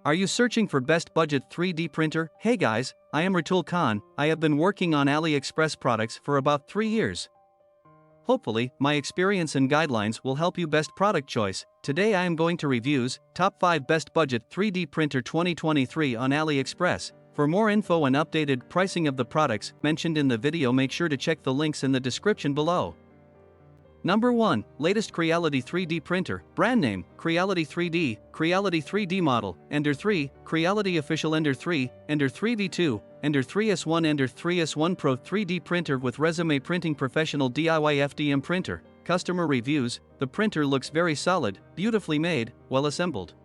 Are you searching for best budget 3D printer? Hey guys, I am Ratul Khan. I have been working on AliExpress products for about 3 years. Hopefully, my experience and guidelines will help you best product choice. Today I am going to reviews top 5 best budget 3D printer 2023 on AliExpress. For more info and updated pricing of the products mentioned in the video, make sure to check the links in the description below. Number 1. Latest Creality 3D printer. Brand name, Creality 3D, Creality 3D model, Ender 3, Creality official Ender 3, Ender 3 V2, Ender 3S1 Ender 3S1 Pro 3D printer with resume printing professional DIY FDM printer. Customer reviews, the printer looks very solid, beautifully made, well assembled.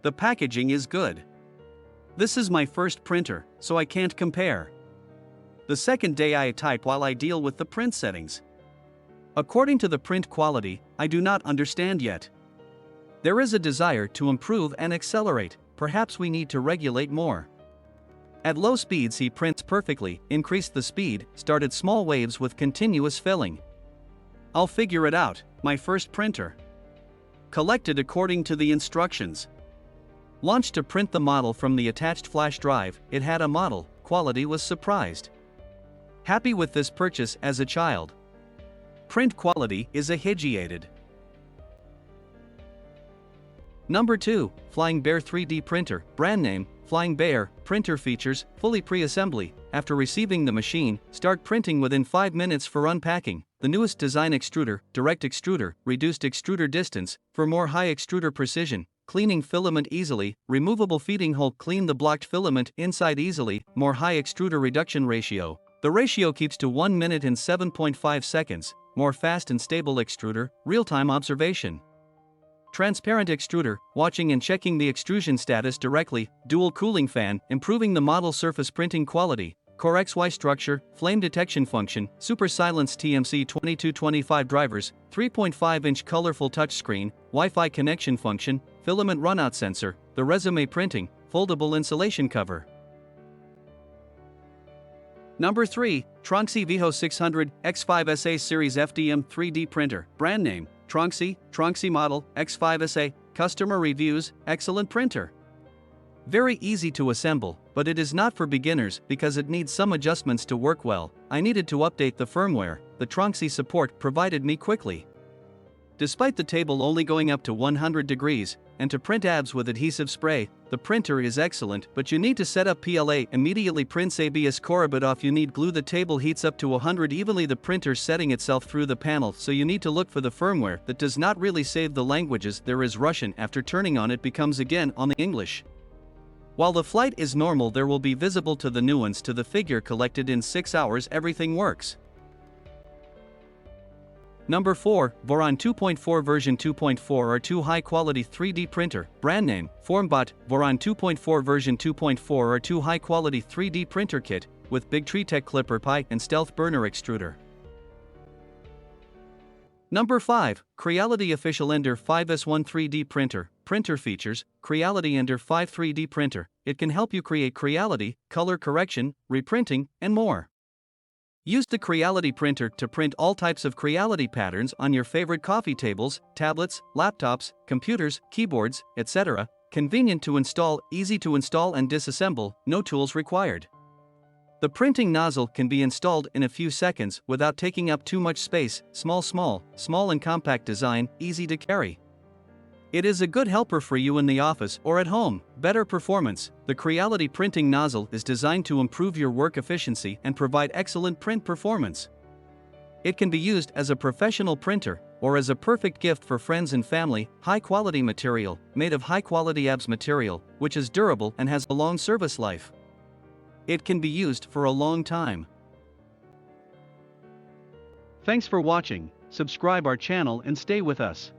The packaging is good. This is my first printer, so I can't compare. The second day I type while I deal with the print settings. According to the print quality, I do not understand yet. There is a desire to improve and accelerate, perhaps we need to regulate more. At low speeds he prints perfectly, increased the speed, started small waves with continuous filling. I'll figure it out, my first printer. Collected according to the instructions. Launched to print the model from the attached flash drive, it had a model, quality was surprised. Happy with this purchase as a child. Print quality is a hygiated. Number 2. Flying Bear 3D printer. Brand name, Flying Bear. Printer features, fully pre-assembly. After receiving the machine, start printing within 5 minutes for unpacking. The newest design extruder, direct extruder, reduced extruder distance, for more high extruder precision. Cleaning filament easily, removable feeding hole, clean the blocked filament inside easily, more high extruder reduction ratio. The ratio keeps to 1 minute and 7.5 seconds. More fast and stable extruder, real-time observation. Transparent extruder, watching and checking the extrusion status directly, dual cooling fan, improving the model surface printing quality, Core XY structure, flame detection function, super silence TMC 2225 drivers, 3.5-inch colorful touchscreen, Wi-Fi connection function, filament runout sensor, the resume printing, foldable insulation cover. Number 3. Trunksy VEHO 600 X5SA Series FDM 3D printer. Brand name, Trunksy model, X5SA, customer reviews, excellent printer. Very easy to assemble, but it is not for beginners because it needs some adjustments to work well. I needed to update the firmware, the Tronxy support provided me quickly. Despite the table only going up to 100 degrees, and to print abs with adhesive spray, the printer is excellent, but you need to set up PLA immediately prints ABS Corribit off. You need glue. The table heats up to 100 evenly, the printer setting itself through the panel, so you need to look for the firmware that does not really save the languages. There is Russian, after turning on it becomes again on the English. While the flight is normal, there will be visible to the nuance to the figure collected in 6 hours. Everything works. Number 4. Voron 2.4 version 2.4 R2 high-quality 3D printer. Brand name, Formbot. Voron 2.4 version 2.4 R2 high-quality 3D printer kit, with Big Tree Tech Clipper Pi and Stealth Burner extruder. Number 5. Creality official Ender 5S1 3D printer. Printer features, Creality Ender 5 3D printer. It can help you create Creality, color correction, reprinting, and more. Use the Creality printer to print all types of Creality patterns on your favorite coffee tables, tablets, laptops, computers, keyboards, etc. Convenient to install, easy to install and disassemble, no tools required. The printing nozzle can be installed in a few seconds without taking up too much space, small and compact design, easy to carry. It is a good helper for you in the office or at home. Better performance. The Creality printing nozzle is designed to improve your work efficiency and provide excellent print performance. It can be used as a professional printer or as a perfect gift for friends and family. High quality material, made of high quality ABS material, which is durable and has a long service life. It can be used for a long time. Thanks for watching. Subscribe our channel and stay with us.